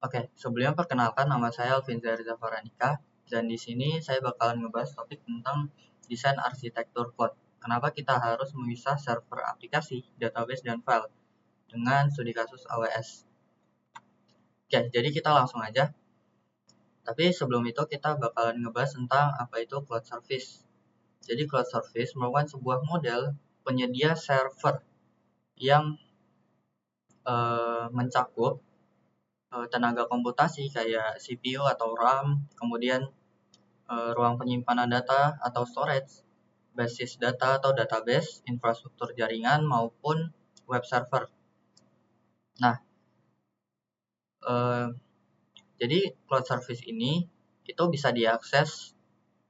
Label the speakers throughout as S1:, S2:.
S1: Oke, sebelumnya perkenalkan nama saya Alvinza Riza Faranika, dan di sini saya bakalan ngebahas topik tentang desain arsitektur cloud. Kenapa kita harus memisah server aplikasi, database, dan file dengan studi kasus AWS. Oke, jadi kita langsung aja. Tapi sebelum itu kita bakalan ngebahas tentang apa itu cloud service. Jadi cloud service merupakan sebuah model penyedia server yang mencakup tenaga komputasi kayak CPU atau RAM, kemudian ruang penyimpanan data atau storage, basis data atau database, infrastruktur jaringan, maupun web server. Nah, jadi cloud service ini itu bisa diakses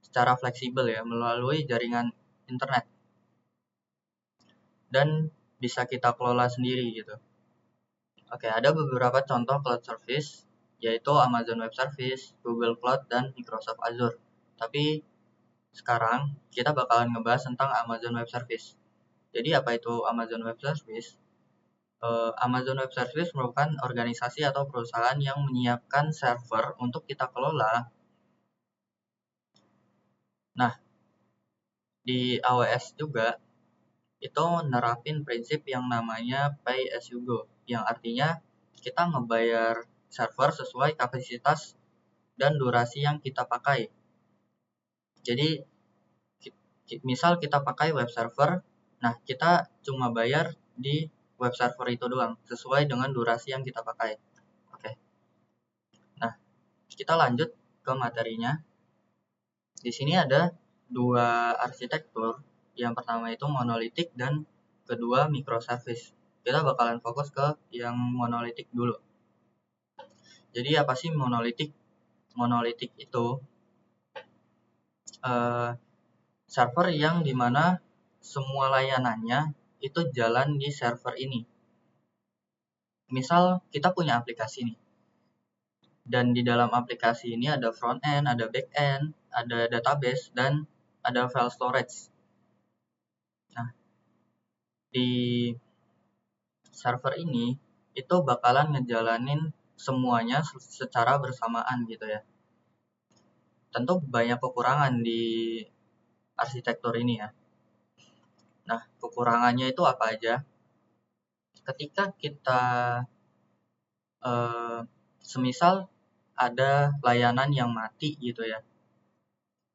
S1: secara fleksibel ya melalui jaringan internet dan bisa kita kelola sendiri gitu. Oke, ada beberapa contoh cloud service yaitu Amazon Web Service, Google Cloud, dan Microsoft Azure. Tapi sekarang kita bakalan ngebahas tentang Amazon Web Service. Jadi apa itu Amazon Web Service? Amazon Web Service merupakan organisasi atau perusahaan yang menyiapkan server untuk kita kelola. Nah, di AWS juga itu nerapin prinsip yang namanya pay as you go, yang artinya kita ngebayar server sesuai kapasitas dan durasi yang kita pakai. Jadi misal kita pakai web server, nah kita cuma bayar di web server itu doang sesuai dengan durasi yang kita pakai. Oke. Nah, kita lanjut ke materinya. Di sini ada dua arsitektur. Yang pertama itu monolitik dan kedua microservice. Kita bakalan fokus ke yang monolitik dulu. Jadi apa sih monolitik? Monolitik itu server yang dimana semua layanannya itu jalan di server ini. Misal kita punya aplikasi nih, dan di dalam aplikasi ini ada front end, ada back end, ada database, dan ada file storage. Nah, di server ini itu bakalan ngejalanin semuanya secara bersamaan gitu ya. Tentu banyak kekurangan di arsitektur ini ya. Nah, kekurangannya itu apa aja? Ketika kita semisal ada layanan yang mati gitu ya.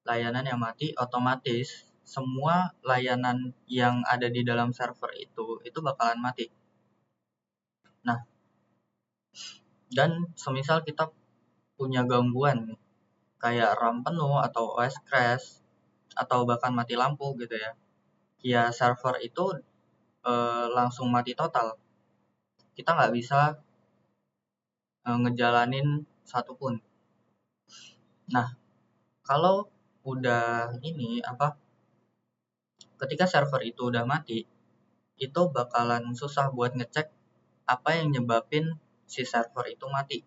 S1: Layanan yang mati otomatis semua layanan yang ada di dalam server itu bakalan mati. Nah, dan semisal kita punya gangguan nih, kayak RAM penuh atau OS crash atau bahkan mati lampu gitu ya. Ya server itu langsung mati total. Kita nggak bisa ngejalanin satupun. Nah, kalau udah ketika server itu udah mati, itu bakalan susah buat ngecek apa yang nyebabin si server itu mati.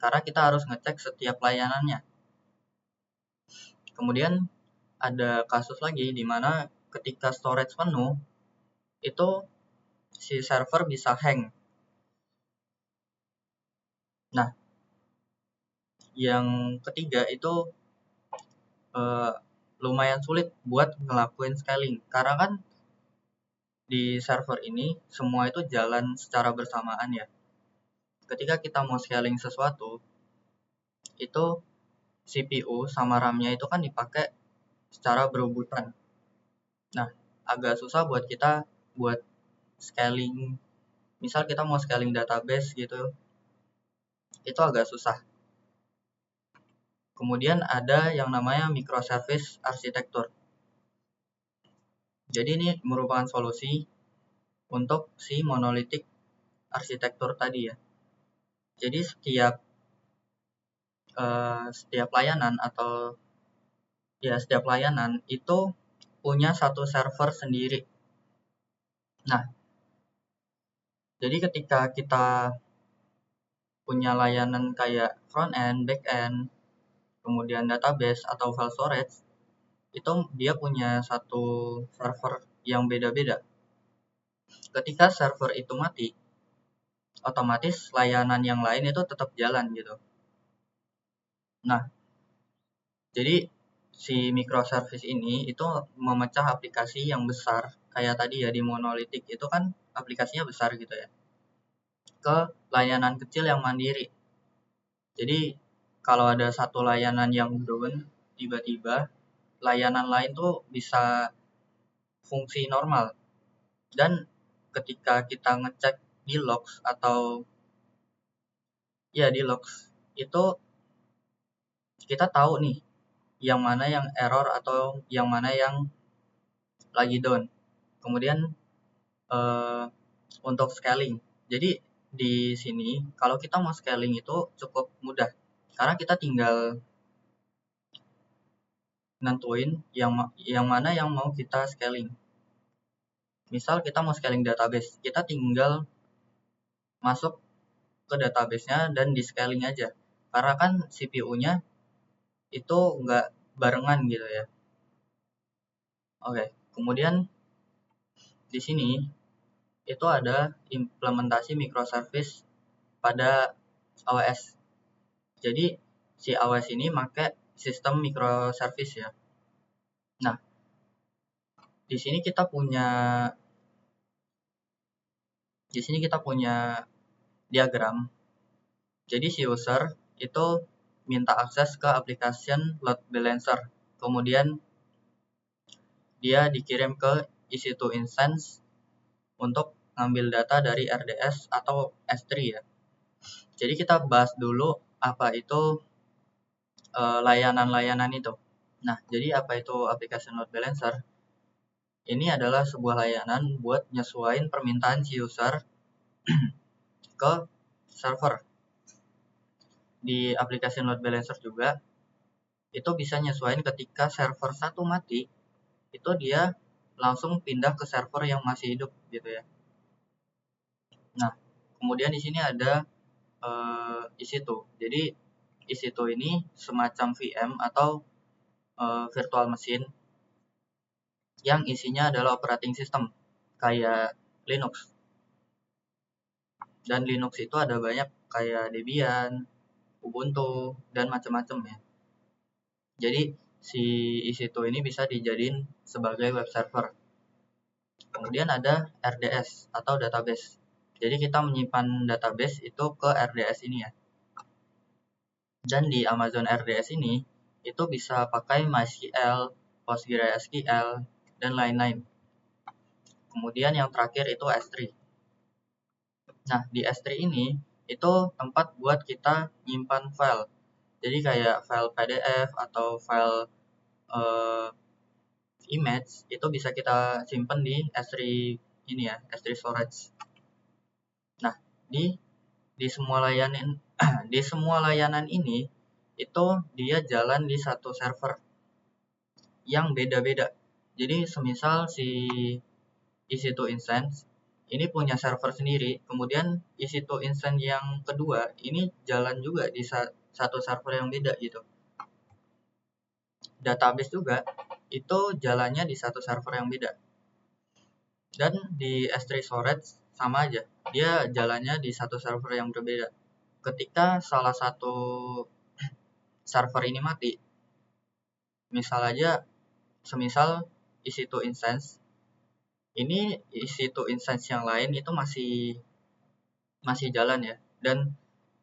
S1: Karena kita harus ngecek setiap layanannya. Kemudian ada kasus lagi di mana ketika storage penuh, itu si server bisa hang. Nah, yang ketiga itu lumayan sulit buat ngelakuin scaling. Karena kan di server ini semua itu jalan secara bersamaan ya. Ketika kita mau scaling sesuatu, itu CPU sama RAM-nya itu kan dipakai secara berebutan. Nah, agak susah buat kita buat scaling. Misal kita mau scaling database gitu, itu agak susah. Kemudian ada yang namanya microservice architecture. Jadi ini merupakan solusi untuk si monolithic arsitektur tadi ya. Jadi setiap layanan itu punya satu server sendiri. Nah, jadi ketika kita punya layanan kayak front end, back end, kemudian database atau file storage, itu dia punya satu server yang beda-beda. Ketika server itu mati, otomatis layanan yang lain itu tetap jalan gitu. Nah, jadi si microservice ini itu memecah aplikasi yang besar, kayak tadi ya di monolitik itu kan aplikasinya besar gitu ya, ke layanan kecil yang mandiri. Jadi kalau ada satu layanan yang down, tiba-tiba layanan lain tuh bisa fungsi normal. Dan ketika kita ngecek di logs atau ya di logs itu kita tahu nih yang mana yang error atau yang mana yang lagi down. Kemudian untuk scaling. Jadi di sini kalau kita mau scaling itu cukup mudah karena kita tinggal nentuin yang mana yang mau kita scaling. Misal kita mau scaling database, kita tinggal masuk ke database-nya dan di scaling aja. Karena kan CPU-nya itu nggak barengan gitu ya. Oke, kemudian di sini itu ada implementasi microservice pada AWS. Jadi si AWS ini pakai sistem microservice ya. Nah, di sini kita punya diagram. Jadi si user itu minta akses ke application load balancer. Kemudian dia dikirim ke EC2 instance untuk ngambil data dari RDS atau S3 ya. Jadi kita bahas dulu apa itu layanan-layanan itu. Nah, jadi apa itu application load balancer? Ini adalah sebuah layanan buat nyesuaiin permintaan si user ke server. Di application load balancer juga itu bisa nyesuaiin ketika server satu mati, itu dia langsung pindah ke server yang masih hidup gitu ya. Nah, kemudian di sini ada EC2. Jadi EC2 ini semacam VM atau virtual machine yang isinya adalah operating system kayak Linux. Dan Linux itu ada banyak kayak Debian, Ubuntu, dan macam-macam ya. Jadi si EC2 ini bisa dijadiin sebagai web server. Kemudian ada RDS atau database. Jadi kita menyimpan database itu ke RDS ini ya. Dan di Amazon RDS ini itu bisa pakai MySQL, PostgreSQL, dan lain-lain. Kemudian yang terakhir itu S3. Nah, di S3 ini itu tempat buat kita nyimpan file. Jadi kayak file PDF atau file image itu bisa kita simpan di S3 ini ya, S3 storage. Nah, di semua layanan di semua layanan ini itu dia jalan di satu server yang beda-beda. Jadi semisal si EC2 instance ini punya server sendiri, kemudian EC2 instance yang kedua ini jalan juga di satu server yang beda gitu. Database juga itu jalannya di satu server yang beda. Dan di S3 storage sama aja, dia jalannya di satu server yang berbeda. Ketika salah satu server ini mati, semisal EC2 instance, ini EC2 instance yang lain itu masih jalan ya, dan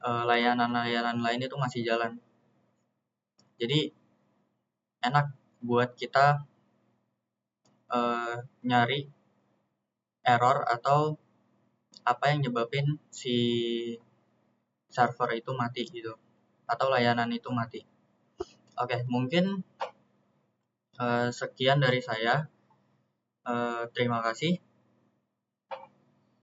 S1: layanan-layanan lain itu masih jalan. Jadi enak buat kita nyari error atau apa yang nyebabin si server itu mati gitu, atau layanan itu mati. Oke, mungkin sekian dari saya. Terima kasih.